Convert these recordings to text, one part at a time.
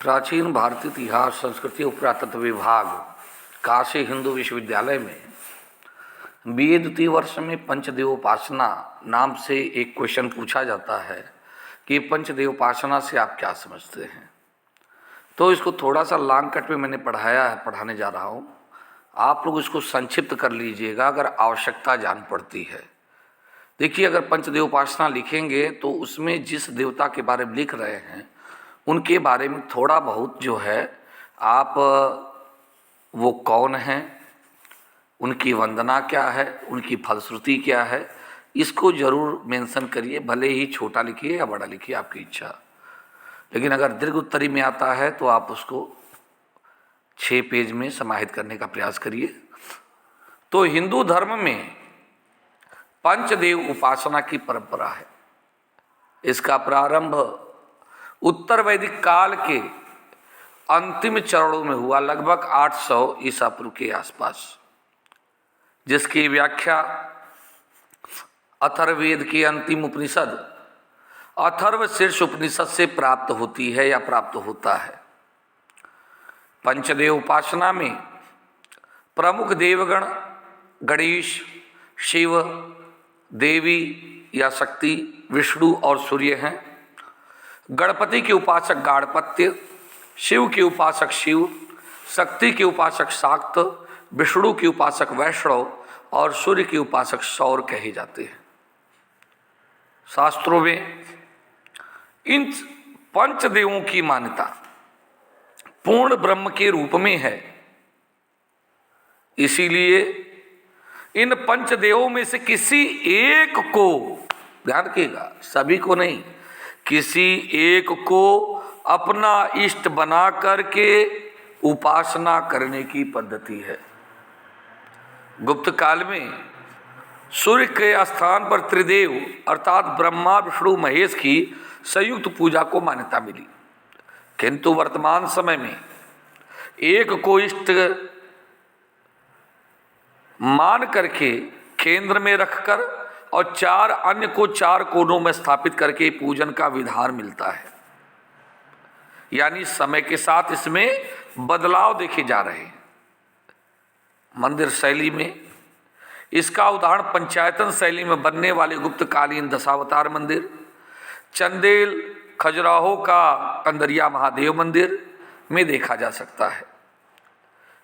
प्राचीन भारतीय इतिहास संस्कृति और पुरातत्व विभाग काशी हिंदू विश्वविद्यालय में बीए द्वितीय वर्ष में पंचदेवोपासना नाम से एक क्वेश्चन पूछा जाता है कि पंचदेवोपासना से आप क्या समझते हैं। तो इसको थोड़ा सा लॉन्ग कट में मैंने पढ़ाने जा रहा हूँ। आप लोग इसको संक्षिप्त कर लीजिएगा अगर आवश्यकता जान पड़ती है। देखिए, अगर पंचदेवोपासना लिखेंगे तो उसमें जिस देवता के बारे में लिख रहे हैं उनके बारे में थोड़ा बहुत जो है आप वो कौन हैं, उनकी वंदना क्या है, उनकी फलश्रुति क्या है, इसको जरूर मेंशन करिए। भले ही छोटा लिखिए या बड़ा लिखिए, आपकी इच्छा। लेकिन अगर दीर्घ उत्तरी में आता है तो आप उसको 6 पेज में समाहित करने का प्रयास करिए। तो हिंदू धर्म में पंचदेव उपासना की परंपरा है। इसका प्रारंभ उत्तर वैदिक काल के अंतिम चरणों में हुआ, लगभग 800 ईसा पूर्व के आसपास, जिसकी व्याख्या अथर्ववेद के अंतिम उपनिषद अथर्वशीर्ष उपनिषद से प्राप्त होती है या प्राप्त होता है। पंचदेव उपासना में प्रमुख देवगण गणेश, शिव, देवी या शक्ति, विष्णु और सूर्य हैं। गणपति के उपासक गाणपत्य, शिव के उपासक शिव, शक्ति के उपासक शाक्त, विष्णु के उपासक वैष्णव और सूर्य के उपासक सौर कहे जाते हैं। शास्त्रों में इन पंचदेवों की मान्यता पूर्ण ब्रह्म के रूप में है। इसीलिए इन पंचदेवों में से किसी एक को, ध्यान रखिएगा, सभी को नहीं, किसी एक को अपना इष्ट बना करके उपासना करने की पद्धति है। गुप्त काल में सूर्य के स्थान पर त्रिदेव अर्थात ब्रह्मा, विष्णु, महेश की संयुक्त पूजा को मान्यता मिली। किंतु वर्तमान समय में एक को इष्ट मान करके केंद्र में रखकर और 4 अन्य को 4 कोनों में स्थापित करके पूजन का विधान मिलता है। यानी समय के साथ इसमें बदलाव देखे जा रहे हैं। मंदिर शैली में इसका उदाहरण पंचायतन शैली में बनने वाले गुप्तकालीन दशावतार मंदिर, चंदेल खजुराहो का कंदरिया महादेव मंदिर में देखा जा सकता है।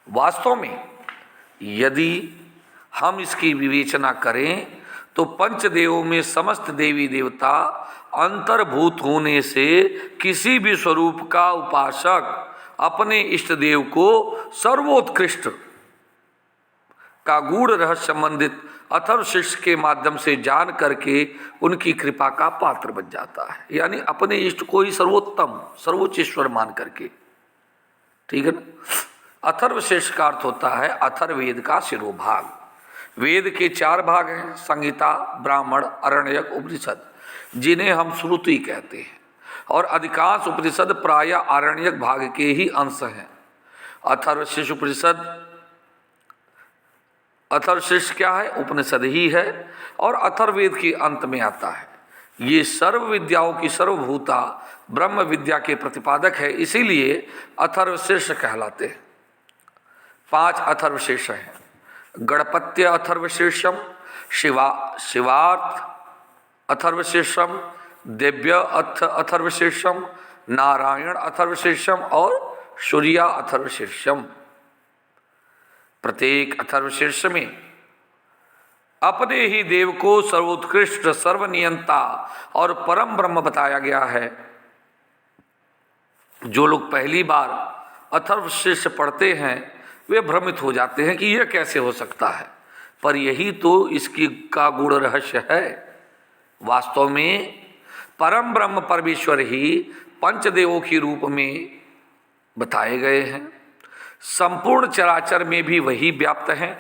वास्तव में यदि हम इसकी विवेचना करें तो पंचदेवों में समस्त देवी देवता अंतर्भूत होने से किसी भी स्वरूप का उपासक अपने इष्ट देव को सर्वोत्कृष्ट का गूढ़ रहस्य संबंधित अथर्वशीर्ष के माध्यम से जान करके उनकी कृपा का पात्र बन जाता है। यानी अपने इष्ट को ही सर्वोत्तम सर्वोच्च ईश्वर मान करके, ठीक है ना। अथर्वशीर्ष का अर्थ होता है अथर्ववेद का शिरोभाग। वेद के 4 भाग हैं, संहिता, ब्राह्मण, आरण्यक, उपनिषद, जिन्हें हम श्रुति कहते हैं। और अधिकांश उपनिषद प्रायः आरण्यक भाग के ही अंश हैं। अथर्वशीर्ष उपनिषद, अथर्वशीर्ष क्या है? उपनिषद ही है और अथर्ववेद के अंत में आता है। ये सर्व विद्याओं की सर्वभूता ब्रह्म विद्या के प्रतिपादक है, इसीलिए अथर्वशीर्ष कहलाते हैं। 5 अथर्वशीर्ष हैं। गणपत्य अथर्वशीर्षम, शिवार्थ अथर्वशीर्षम, दिव्य अथर्वशीर्षम, नारायण अथर्वशीर्षम और सूर्या अथर्वशीर्षम। प्रत्येक अथर्वशीर्ष में अपने ही देव को सर्वोत्कृष्ट, सर्वनियंता और परम ब्रह्म बताया गया है। जो लोग पहली बार अथर्वशीर्ष पढ़ते हैं वे भ्रमित हो जाते हैं कि यह कैसे हो सकता है, पर यही तो इसकी का गूढ़ रहस्य है। वास्तव में परम ब्रह्म परमेश्वर ही पंचदेवों के रूप में बताए गए हैं। संपूर्ण चराचर में भी वही व्याप्त हैं।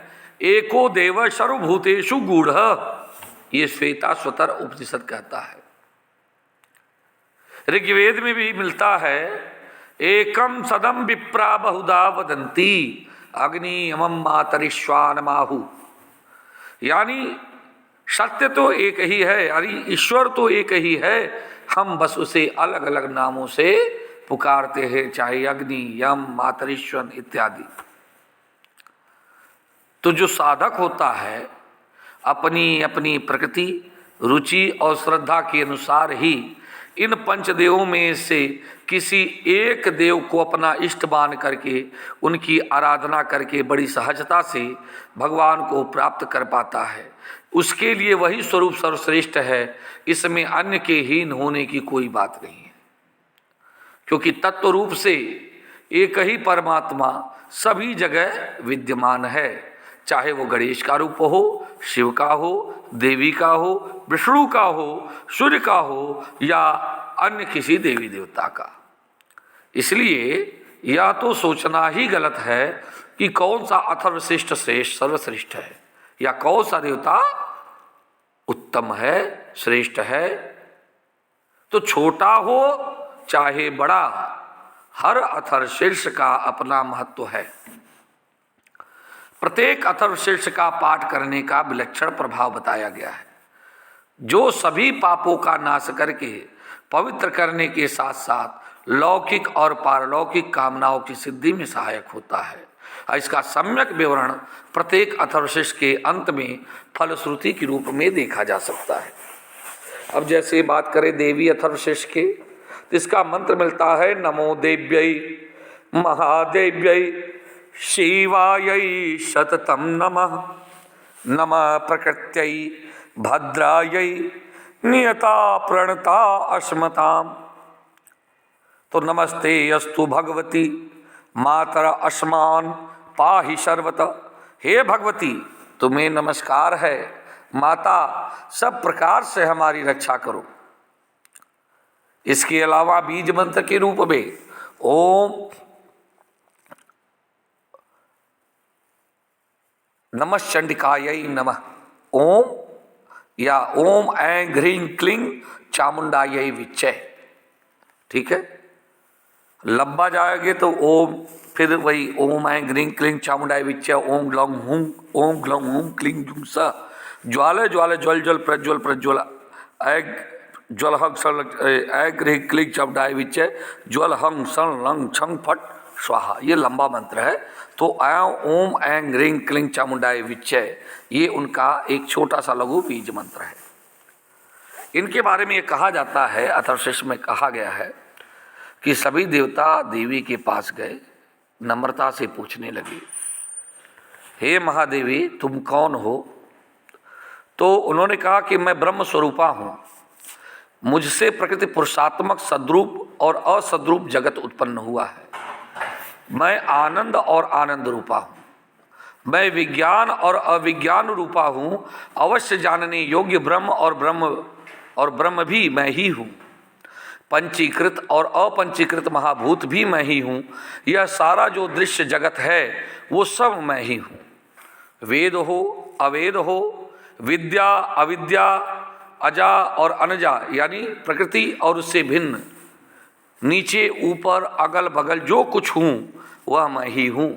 एको देव सर्वभूतेषु गूढ़, ये श्वेता स्वतर उपनिषद कहता है। ऋग्वेद में भी मिलता है, एकम सदम विप्रा बहुधा वदंती अग्नि अमम मातरिश्वानमाहु। यानी सत्य तो एक ही है, यानी ईश्वर तो एक ही है, हम बस उसे अलग अलग नामों से पुकारते हैं, चाहे अग्नि, यम, मातरीश्वर इत्यादि। तो जो साधक होता है अपनी अपनी प्रकृति, रुचि और श्रद्धा के अनुसार ही इन पंचदेवों में से किसी एक देव को अपना इष्ट मान करके उनकी आराधना करके बड़ी सहजता से भगवान को प्राप्त कर पाता है। उसके लिए वही स्वरूप सर्वश्रेष्ठ है, इसमें अन्य के हीन होने की कोई बात नहीं है, क्योंकि तत्व रूप से एक ही परमात्मा सभी जगह विद्यमान है, चाहे वो गणेश का रूप हो, शिव का हो, देवी का हो, विष्णु का हो, सूर्य का हो या अन्य किसी देवी देवता का। इसलिए या तो सोचना ही गलत है कि कौन सा अथर्वश्रेष्ठ श्रेष्ठ सर्वश्रेष्ठ है या कौन सा देवता उत्तम है, श्रेष्ठ है। तो छोटा हो चाहे बड़ा, हर अथर्वशीर्ष का अपना महत्व है। प्रत्येक अथर्वशीर्ष का पाठ करने का विलक्षण प्रभाव बताया गया है, जो सभी पापों का नाश करके पवित्र करने के साथ साथ लौकिक और पारलौकिक कामनाओं की सिद्धि में सहायक होता है। इसका सम्यक विवरण प्रत्येक अथर्वशीर्ष के अंत में फलश्रुति के रूप में देखा जा सकता है। अब जैसे बात करें देवी अथर्वशीर्ष के, तो इसका मंत्र मिलता है नमो देव्यै महादेव्यै शिवायै सततम नमः, नमः प्रकृत्यै भद्रायै नियता प्रणता अस्मताम। तो नमस्ते अस्तु भगवती मातर अस्मान पाहि सर्वत। हे भगवती, तुम्हें नमस्कार है, माता सब प्रकार से हमारी रक्षा करो। इसके अलावा बीज मंत्र के रूप में ओम नमश्चंडिकायै नमः, ओम या ओम ऐं ह्रीं क्लीं चामुंडायै विच्चे। ठीक है, लंबा जाएंगे तो ओम, फिर वही ओम ऐं ह्रीं क्लीं चामुंडायै विच्चे, ओम ग्लौं हूं, ओम ग्लौं हूं क्लीं जुं स, ज्वाले ज्वाले ज्वल ज्वल प्रज्वल प्रज्वल, ऐ ज्वल हंग सन ऐ ह्रीं क्लीं चामुंडायै विच्चे, ज्वल हंग सन लंग छंग फट स्वाहा। ये लंबा मंत्र है। तो ओम ऐं ह्रीं क्लीं चामुंडायै विच्चे, ये उनका एक छोटा सा लघु बीज मंत्र है। इनके बारे में ये कहा जाता है, अथर्वशीर्ष में कहा गया है कि सभी देवता देवी के पास गए, नम्रता से पूछने लगे, हे महादेवी तुम कौन हो? तो उन्होंने कहा कि मैं ब्रह्म स्वरूपा हूँ, मुझसे प्रकृति पुरुषात्मक सद्रूप और असद्रूप जगत उत्पन्न हुआ है। मैं आनंद और आनंद रूपा हूँ, मैं विज्ञान और अविज्ञान रूपा हूँ, अवश्य जानने योग्य ब्रह्म और ब्रह्म भी मैं ही हूँ, पंचीकृत और अपंचीकृत महाभूत भी मैं ही हूँ, यह सारा जो दृश्य जगत है वो सब मैं ही हूँ। वेद हो अवेद हो, विद्या अविद्या, अजा और अनजा यानी प्रकृति और उससे भिन्न, नीचे ऊपर अगल बगल जो कुछ हूँ वह मैं ही हूँ।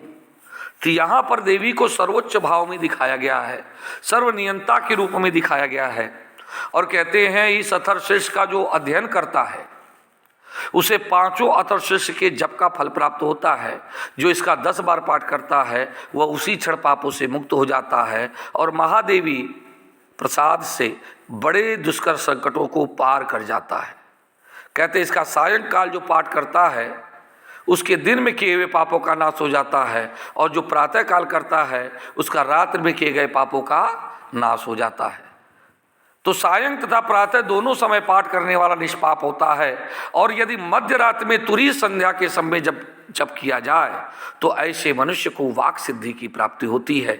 तो यहाँ पर देवी को सर्वोच्च भाव में दिखाया गया है, सर्वनियंता के रूप में दिखाया गया है। और कहते हैं इस अथर्वशीर्ष का जो अध्ययन करता है उसे पांचों अथर्वशीर्ष के जप का फल प्राप्त होता है। जो इसका 10 बार पाठ करता है वह उसी क्षण पापों से मुक्त हो जाता है और महादेवी प्रसाद से बड़े दुष्कर संकटों को पार कर जाता है। कहते हैं इसका सायंकाल जो पाठ करता है उसके दिन में किए हुए पापों का नाश हो जाता है, और जो प्रातः काल करता है उसका रात्रि में किए गए पापों का नाश हो जाता है। तो सायं तथा प्रातः दोनों समय पाठ करने वाला निष्पाप होता है। और यदि मध्य रात्रि में तुरी संध्या के समय जब किया जाए तो ऐसे मनुष्य को वाक सिद्धि की प्राप्ति होती है।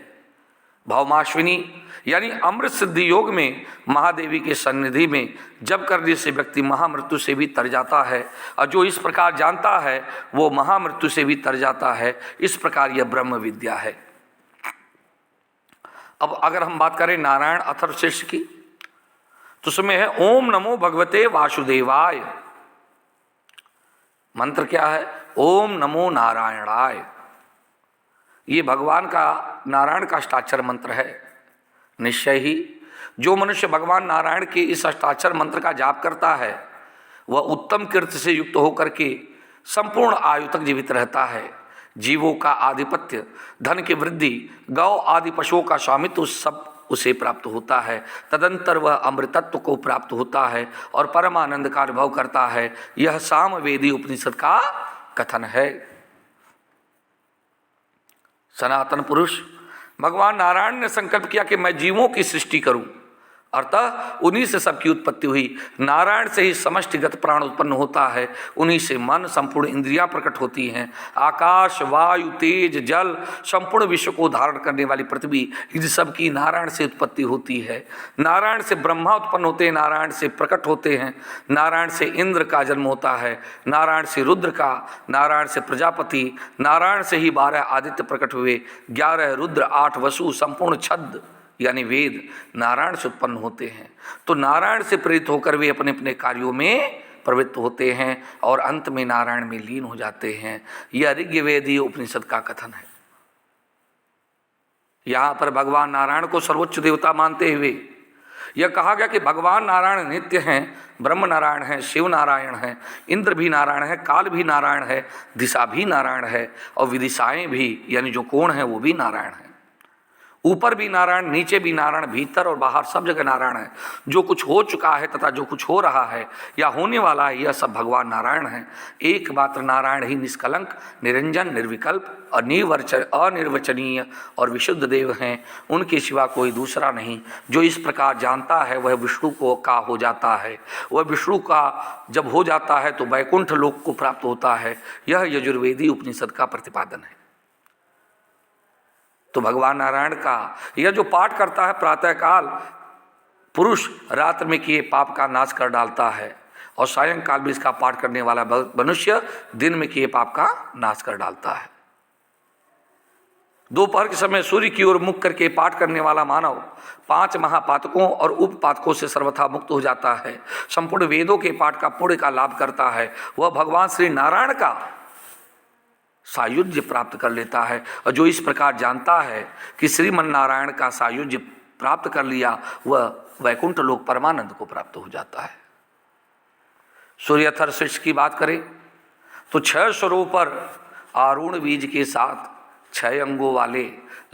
भौमाश्विनी यानी अमृत सिद्धि योग में महादेवी के सन्निधि में जप करने से व्यक्ति महामृत्यु से भी तर जाता है, और जो इस प्रकार जानता है वो महामृत्यु से भी तर जाता है। इस प्रकार यह ब्रह्म विद्या है। अब अगर हम बात करें नारायण अथर्वशीर्ष की, तो उसमें है ओम नमो भगवते वासुदेवाय। मंत्र क्या है? ओम नमो नारायणाय। ये भगवान का, नारायण का अष्टाक्षर मंत्र है। निश्चय ही जो मनुष्य भगवान नारायण के इस अष्टाक्षर मंत्र का जाप करता है वह उत्तम कीर्ति से युक्त होकर के संपूर्ण आयु तक जीवित रहता है। जीवों का आधिपत्य, धन की वृद्धि, गौ आदि पशुओं का स्वामित्व सब उसे प्राप्त होता है। तदंतर वह अमृतत्व को प्राप्त होता है और परमानंद का अनुभव करता है। यह सामवेदी उपनिषद का कथन है। सनातन पुरुष भगवान नारायण ने संकल्प किया कि मैं जीवों की सृष्टि करूं, अर्थात उन्हीं से सबकी उत्पत्ति हुई। नारायण से ही समष्टिगत प्राण उत्पन्न होता है, उन्हीं से मन, संपूर्ण इंद्रियां प्रकट होती हैं। आकाश, वायु, तेज, जल, संपूर्ण विश्व को धारण करने वाली पृथ्वी, इन सब की नारायण से उत्पत्ति होती है। नारायण से ब्रह्मा उत्पन्न होते हैं, नारायण से प्रकट होते हैं। नारायण से इंद्र का जन्म होता है, नारायण से रुद्र का, नारायण से प्रजापति, नारायण से ही 12 आदित्य प्रकट हुए, 11 रुद्र, 8 वसु, संपूर्ण छद्म यानी वेद नारायण से उत्पन्न होते हैं। तो नारायण से प्रेरित होकर वे अपने अपने कार्यों में प्रवृत्त होते हैं और अंत में नारायण में लीन हो जाते हैं। यह ऋग्वेदीय उपनिषद का कथन है। यहाँ पर भगवान नारायण को सर्वोच्च देवता मानते हुए यह कहा गया कि भगवान नारायण नित्य हैं, ब्रह्म नारायण है, शिव नारायण है, इंद्र भी नारायण है, काल भी नारायण है, दिशा भी नारायण है और विदिशाएं भी यानी जो कोण है वो भी नारायण है। ऊपर भी नारायण, नीचे भी नारायण, भीतर और बाहर सब जगह नारायण है। जो कुछ हो चुका है तथा जो कुछ हो रहा है या होने वाला है, यह सब भगवान नारायण है। एकमात्र नारायण ही निष्कलंक, निरंजन, निर्विकल्प और अनिर्वचनीय और विशुद्ध देव हैं। उनके सिवा कोई दूसरा नहीं। जो इस प्रकार जानता है वह विष्णु को का हो जाता है। वह विष्णु का जब हो जाता है तो वैकुंठ लोक को प्राप्त होता है। यह यजुर्वेदी उपनिषद का प्रतिपादन है। तो भगवान नारायण का यह जो पाठ करता है प्रातःकाल, पुरुष रात्र में किए पाप का नाश कर डालता है और सायंकाल भी इसका पाठ करने वाला मनुष्य दिन में किए पाप का नाश कर डालता है। दोपहर के समय सूर्य की ओर मुख करके पाठ करने वाला मानव 5 महापातकों और उपपातकों से सर्वथा मुक्त हो जाता है। संपूर्ण वेदों के पाठ का पुण्य का लाभ करता है। वह भगवान श्री नारायण का सायुज्य प्राप्त कर लेता है। और जो इस प्रकार जानता है कि श्रीमन नारायण का सायुज्य प्राप्त कर लिया, वह वैकुंठ लोक परमानंद को प्राप्त हो जाता है। सूर्यथर शिष्य की बात करें तो 6 स्वरों पर आरूढ़ बीज के साथ 6 अंगों वाले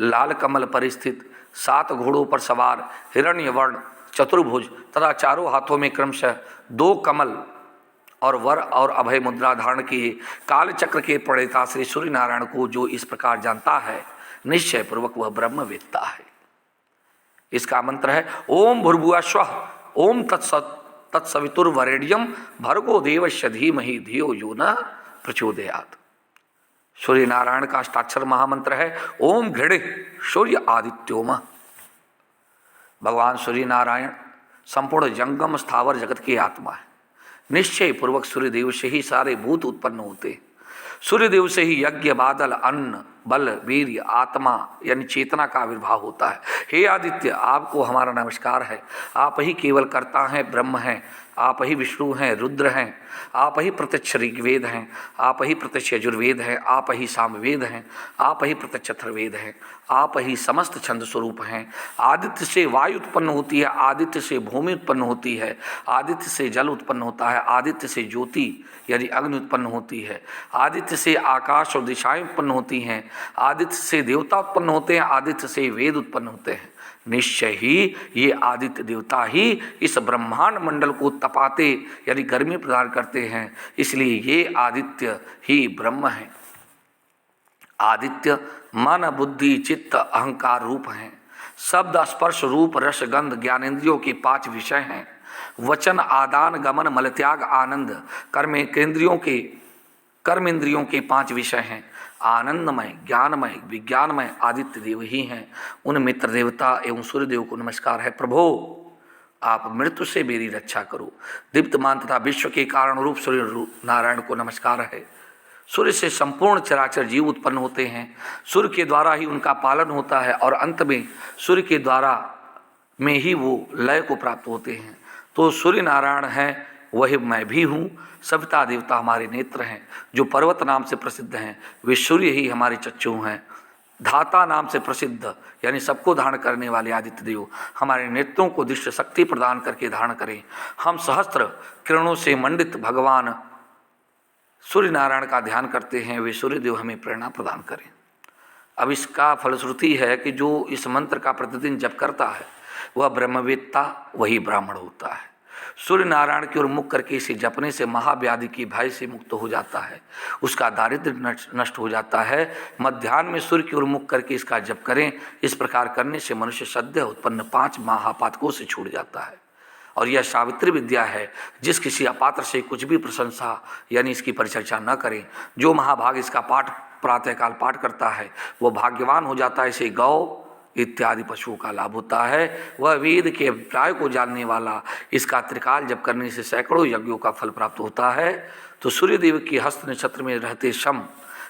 लाल कमल पर स्थित 7 घोड़ों पर सवार हिरण्यवर्ण चतुर्भुज तथा चारों हाथों में क्रमशः 2 कमल और वर और अभय मुद्रा धारण किए काल चक्र के प्रणेता श्री सूर्य नारायण को जो इस प्रकार जानता है, निश्चय पूर्वक वह ब्रह्म वेत्ता है। इसका मंत्र है ओम भूर्भुवः स्वः ओम तत्सवितुर्वरेण्यं भर्गो देवस्य धीमहि धियो यो न प्रचोदयात्। सूर्य नारायण का अष्टाक्षर महामंत्र है ओम घृणिः सूर्य आदित्योम। भगवान सूर्य नारायण संपूर्ण जंगम स्थावर जगत की आत्मा है। निश्चय पूर्वक सूर्यदेव से ही सारे भूत उत्पन्न होते हैं। सूर्यदेव से ही यज्ञ, बादल, अन्न, बल, वीर्य, आत्मा यानी चेतना का आविर्भाव होता है। हे आदित्य, आपको हमारा नमस्कार है। आप ही केवल कर्ता हैं, ब्रह्म हैं। आप ही विष्णु हैं, रुद्र हैं। आप ही प्रत्यक्ष ऋग्वेद हैं। आप ही प्रत्यक्ष यजुर्वेद हैं। आप ही सामवेद हैं। आप ही प्रत्यक्ष अथर्ववेद हैं। आप ही समस्त छंद स्वरूप हैं। आदित्य से वायु उत्पन्न होती है, आदित्य से भूमि उत्पन्न होती है, आदित्य से जल उत्पन्न होता है, आदित्य से ज्योति यानी अग्नि उत्पन्न होती है, आदित्य से आकाश और दिशाएं उत्पन्न होती हैं, आदित्य से देवता उत्पन्न होते हैं, आदित्य से वेद उत्पन्न होते हैं। निश्चय ही ये आदित्य देवता ही इस ब्रह्मांड मंडल को तपाते यानी गर्मी प्रदान करते हैं। इसलिए ये आदित्य ही ब्रह्म है। आदित्य मन, बुद्धि, चित्त, अहंकार रूप हैं। शब्द, स्पर्श, रूप, रस, गंध ज्ञानेंद्रियों के 5 विषय हैं। वचन, आदान, गमन, मलत्याग, आनंद कर्म इंद्रियों के 5 विषय हैं। आनंदमय, ज्ञानमय, विज्ञानमय आदित्य देव ही हैं। उन मित्र देवता एवं सूर्यदेव को नमस्कार है। प्रभो, आप मृत्यु से मेरी रक्षा करो। दीप्तमान तथा विश्व के कारण रूप सूर्य नारायण को नमस्कार है। सूर्य से संपूर्ण चराचर जीव उत्पन्न होते हैं। सूर्य के द्वारा ही उनका पालन होता है और अंत में सूर्य के द्वारा में ही वो लय को प्राप्त होते हैं। तो सूर्य नारायण हैं, वही मैं भी हूँ। सविता देवता हमारे नेत्र हैं। जो पर्वत नाम से प्रसिद्ध हैं वे सूर्य ही हमारे चक्षु हैं। धाता नाम से प्रसिद्ध यानी सबको धारण करने वाले आदित्य देव हमारे नेत्रों को दृष्टि शक्ति प्रदान करके धारण करें। हम सहस्त्र किरणों से मंडित भगवान सूर्य नारायण का ध्यान करते हैं वे सूर्यदेव हमें प्रेरणा प्रदान करें। अब इसका फलश्रुति है कि जो इस मंत्र का प्रतिदिन जप करता है वह ब्रह्मवेत्ता वही ब्राह्मण होता है। सूर्य नारायण की ओर मुख करके इसे जपने से महाव्याधि की भय से मुक्त हो जाता है, उसका दारिद्र्य नष्ट हो जाता है। मध्याह्न में सूर्य की ओर मुख करके इसका जप करें। इस प्रकार करने से मनुष्य सद्य उत्पन्न 5 महापातकों से छूट जाता है। और यह सावित्री विद्या है, जिस किसी अपात्र से कुछ भी प्रशंसा यानी इसकी परिचर्चा न करें। जो महाभाग इसका पाठ प्रातःकाल पाठ करता है वह भाग्यवान हो जाता है। इसे गौ इत्यादि पशुओं का लाभ होता है। वह वेद के अभिप्राय को जानने वाला, इसका त्रिकाल जप करने से सैकड़ों यज्ञों का फल प्राप्त होता है। तो सूर्यदेव की हस्त नक्षत्र में रहते शम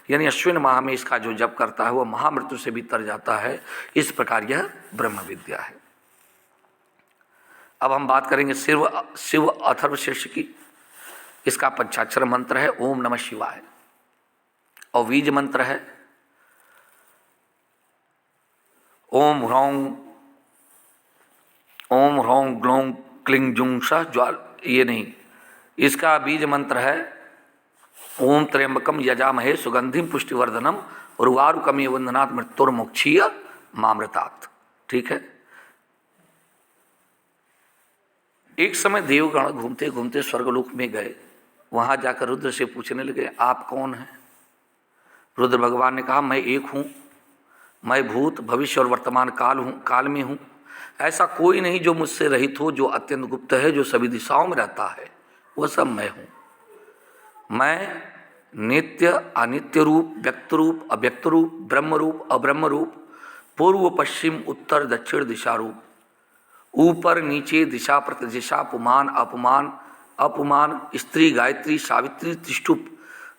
यानी अश्विन माह में इसका जो जप करता है वह महामृत्यु से भी तर जाता है। इस प्रकार यह ब्रह्म विद्या है। अब हम बात करेंगे शिव अथर्व शीर्ष की। इसका पंचाक्षर मंत्र है ओम नमः शिवाय और बीज मंत्र है ओम ह्रौं ग्लौं क्लिंग जुंग सा ज्वाल। ये नहीं, इसका बीज मंत्र है ओम त्र्यंबकम यजामहे सुगंधिम पुष्टिवर्धनम उर्वारुकमेव वंदनात् मृत्युर्मुक्षीय मामृतात्। ठीक है। एक समय देवगण घूमते घूमते स्वर्गलोक में गए। वहां जाकर रुद्र से पूछने लगे आप कौन हैं। रुद्र भगवान ने कहा मैं एक हूँ, मैं भूत भविष्य और वर्तमान काल में हूँ। ऐसा कोई नहीं जो मुझसे रहित हो, जो अत्यंत गुप्त है, जो सभी दिशाओं में रहता है, वह सब मैं हूँ। मैं नित्य अनित्य रूप, व्यक्त रूप अव्यक्त रूप, ब्रह्म रूप अब्रह्म रूप, पूर्व पश्चिम उत्तर दक्षिण दिशा रूप, ऊपर नीचे दिशा प्रतिदिशा, पुमान अपमान अपमान, स्त्री गायत्री सावित्री तिष्ठुप,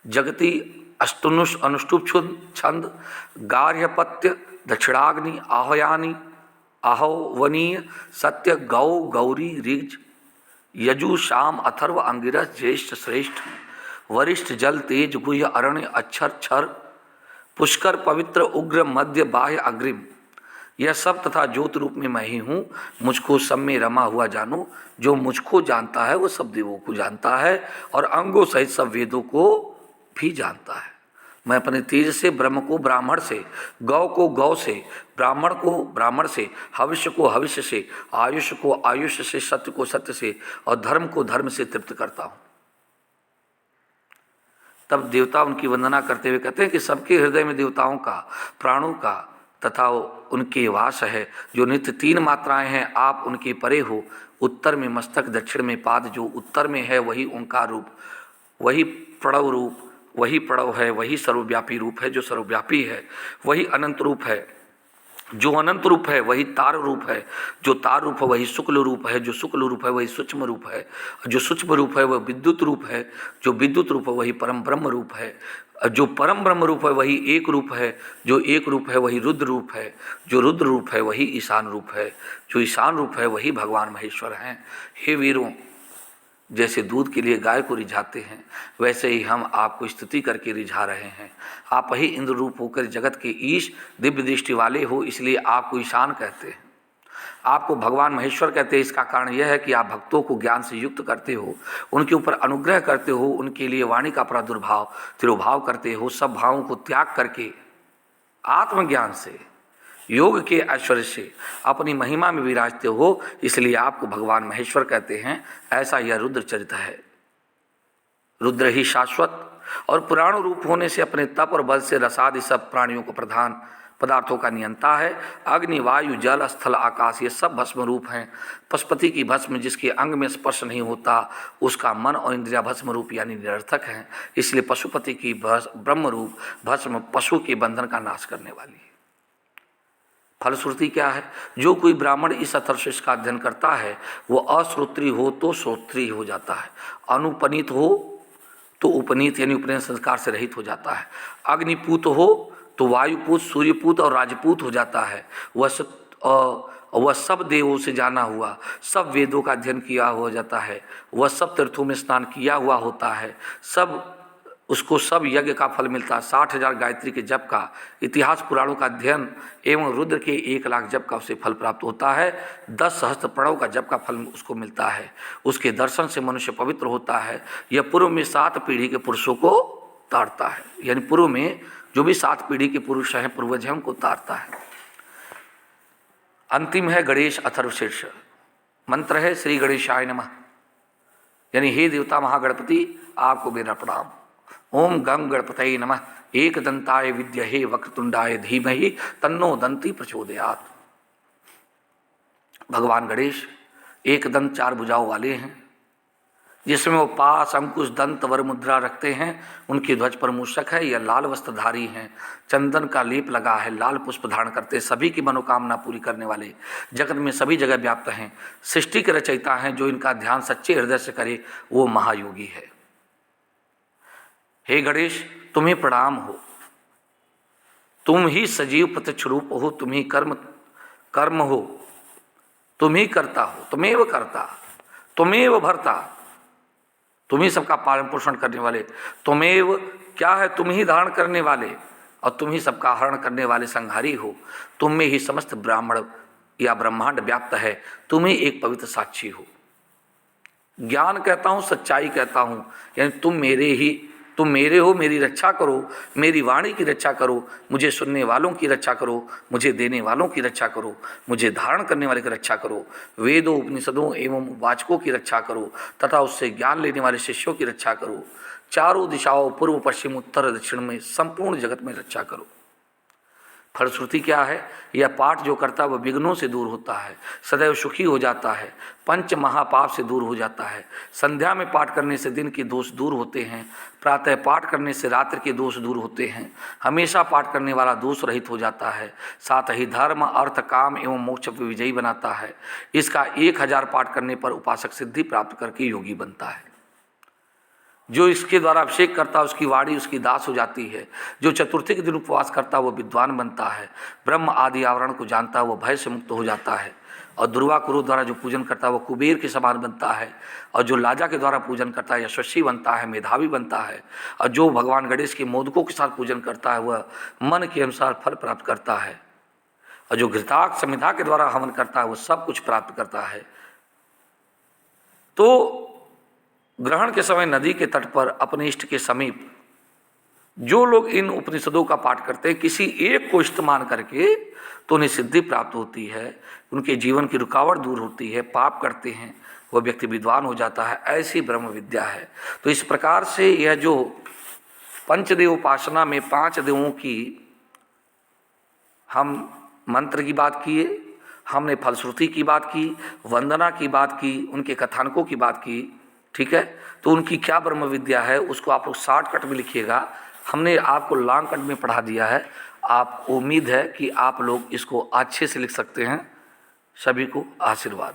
जगति अष्टनुष अनुष्टुप छंद, गार्हपत्य दक्षिणाग्नि आह्वयानी आह्वनीय, सत्य गौ गौरी ऋज, यजु शाम अथर्व अंगिरस, ज्येष्ठ श्रेष्ठ, वरिष्ठ जल तेज गुह्य अरण्य अक्षर क्षर, पुष्कर पवित्र उग्र मध्य बाह्य अग्रिम। यह सब तथा ज्योत रूप में मैं ही हूँ। मुझको सब में रमा हुआ जानो। जो मुझको जानता है वह सब देवों को जानता है और अंगों सहित सब वेदों को भी जानता है। मैं अपने तेज से ब्रह्म को ब्राह्मण से, गौ को गौ से, ब्राह्मण को ब्राह्मण से, हविष्य को हविष्य से, आयुष को आयुष से, सत्य को सत्य से और धर्म को धर्म से तृप्त करता हूँ। तब देवता उनकी वंदना करते हुए कहते हैं कि सबके हृदय में देवताओं का, प्राणों का तथा उनके वास है। जो नित्य 3 मात्राएं हैं आप उनके परे हो। उत्तर में मस्तक, दक्षिण में पाद। जो उत्तर में है वही ओंकार रूप, वही प्रणव रूप, वही प्रणव है, वही सर्वव्यापी रूप है। जो सर्वव्यापी है वही अनंत रूप है। जो अनंत रूप है वही तार रूप है। जो तार रूप है वही शुक्ल रूप है। जो शुक्ल रूप है वही सूक्ष्म रूप है। जो सूक्ष्म रूप है वह विद्युत रूप है। जो विद्युत रूप है वही परम ब्रह्म रूप है। जो परम ब्रह्म रूप है वही एक रूप है। जो एक रूप है वही रुद्र रूप है। जो रुद्र रूप है वही ईशान रूप है। जो ईशान रूप है वही भगवान महेश्वर हैं। हे वीरों, जैसे दूध के लिए गाय को रिझाते हैं वैसे ही हम आपको स्तुति करके रिझा रहे हैं। आप ही इंद्र रूप होकर जगत के ईश दिव्य दृष्टि वाले हो, इसलिए आपको ईशान कहते हैं। आपको भगवान महेश्वर कहते हैं। इसका कारण यह है कि आप भक्तों को ज्ञान से युक्त करते हो, उनके ऊपर अनुग्रह करते हो, उनके लिए वाणी का प्रादुर्भाव तिरोभाव करते हो। सब भावों को त्याग करके आत्मज्ञान से, योग के ऐश्वर्य से अपनी महिमा में विराजते हो, इसलिए आपको भगवान महेश्वर कहते हैं। ऐसा यह रुद्र चरित्र है। रुद्र ही शाश्वत और पुराण रूप होने से अपने तप और बल से रसादि सब प्राणियों को प्रधान पदार्थों का नियंता है। अग्नि वायु जल स्थल आकाश ये सब भस्म रूप हैं। पशुपति की भस्म जिसके अंग में स्पर्श नहीं होता उसका मन और इंद्रिया भस्म रूप यानी निरर्थक हैं। इसलिए पशुपति की ब्रह्म रूप भस्म पशु के बंधन का नाश करने वाली है। फलश्रुति क्या है? जो कोई ब्राह्मण इस अथर्वशीर्ष का अध्ययन करता है वो अश्रोत्री हो तो श्रोत्री हो जाता है, अनुपनीत हो तो उपनीत यानी उपनयन संस्कार से रहित हो जाता है, अग्निपूत हो तो वायुपूत, सूर्यपूत और राजपूत हो जाता है। वह सब देवों से जाना हुआ, सब वेदों का अध्ययन किया हो जाता है, वह सब तीर्थों में स्नान किया हुआ होता है, सब उसको सब यज्ञ का फल मिलता है। 60,000 गायत्री के जप का, इतिहास पुराणों का अध्ययन एवं रुद्र के 1,00,000 जप का उसे फल प्राप्त होता है। 10 सहस्त्र प्रणव का जप का फल उसको मिलता है। उसके दर्शन से मनुष्य पवित्र होता है। यह पूर्व में 7 पीढ़ी के पुरुषों को तारता है, यानी पूर्व में जो भी 7 पीढ़ी के पुरुष हैं, पूर्वज हैं, उनको तारता है। अंतिम है गणेश अथर्वशीर्ष मंत्र है श्री गणेशाय नमः, यानी हे देवता महागणपति आपको मेरा प्रणाम। ओम गंग गणपतये नमः, एकदंताय विद्महे वक्रतुंडाय धीमहि तन्नो दंती प्रचोदयात्। भगवान गणेश एक दंत 4 भुजाओं वाले हैं, जिसमें वो पास अंकुश दंत वर मुद्रा रखते हैं। उनकी ध्वज पर मूषक है, यह लाल वस्त्रधारी हैं, चंदन का लेप लगा है, लाल पुष्प धारण करते, सभी की मनोकामना पूरी करने वाले, जगत में सभी जगह व्याप्त हैं, सृष्टि के रचयिता हैं। जो इनका ध्यान सच्चे हृदय से करे वो महायोगी है। हे गणेश तुम्हें प्रणाम हो, तुम ही सजीव प्रत्यक्ष रूप हो, तुम ही कर्म हो, तुम ही करता हो, तुमेव करता, तुमेव भरता, तुम ही सबका पालन पोषण करने वाले, तुमेव क्या है, तुम ही धारण करने वाले और तुम ही सबका हरण करने वाले संहारी हो। तुम में ही समस्त ब्राह्मण या ब्रह्मांड व्याप्त है, तुम ही एक पवित्र साक्षी हो। ज्ञान कहता हूँ, सच्चाई कहता हूँ, यानी तुम मेरे हो, मेरी रक्षा करो, मेरी वाणी की रक्षा करो, मुझे सुनने वालों की रक्षा करो, मुझे देने वालों की रक्षा करो, मुझे धारण करने वाले की रक्षा करो, वेदों उपनिषदों एवं वाचकों की रक्षा करो तथा उससे ज्ञान लेने वाले शिष्यों की रक्षा करो। चारों दिशाओं पूर्व पश्चिम उत्तर दक्षिण में संपूर्ण जगत में रक्षा करो। फलश्रुति क्या है, यह पाठ जो करता है वह विघ्नों से दूर होता है, सदैव सुखी हो जाता है, पंच महापाप से दूर हो जाता है। संध्या में पाठ करने से दिन के दोष दूर होते हैं, प्रातः पाठ करने से रात्रि के दोष दूर होते हैं, हमेशा पाठ करने वाला दोष रहित हो जाता है, साथ ही धर्म अर्थ काम एवं मोक्ष पर विजयी बनाता है। इसका 1000 पाठ करने पर उपासक सिद्धि प्राप्त करके योगी बनता है। जो इसके द्वारा अभिषेक करता है उसकी वाणी उसकी दास हो जाती है। जो चतुर्थी के दिन उपवास करता है वो विद्वान बनता है, ब्रह्म आदि आवरण को जानता है, वो भय से मुक्त हो जाता है। और दुर्वा कुरु द्वारा जो पूजन करता है वो कुबेर के समान बनता है। और जो लाजा के द्वारा पूजन करता है यशस्वी बनता है, मेधावी बनता है। और जो भगवान गणेश के मोदकों के साथ पूजन करता है वह मन के अनुसार फल प्राप्त करता है। और जो घृताक समिधा के द्वारा हवन करता है वो सब कुछ प्राप्त करता है। तो ग्रहण के समय नदी के तट पर अपने इष्ट के समीप जो लोग इन उपनिषदों का पाठ करते हैं, किसी एक को इष्टमान करके तो उन्हें सिद्धि प्राप्त होती है, उनके जीवन की रुकावट दूर होती है, पाप करते हैं वह व्यक्ति विद्वान हो जाता है। ऐसी ब्रह्म विद्या है। तो इस प्रकार से यह जो पंचदेव उपासना में 5 देवों की हम मंत्र की बात किए, हमने फलश्रुति की बात की, वंदना की बात की, उनके कथानकों की बात की, ठीक है। तो उनकी क्या ब्रह्म विद्या है उसको आप लोग शॉर्टकट में लिखिएगा। हमने आपको लॉन्ग कट में पढ़ा दिया है। आप उम्मीद है कि आप लोग इसको अच्छे से लिख सकते हैं। सभी को आशीर्वाद।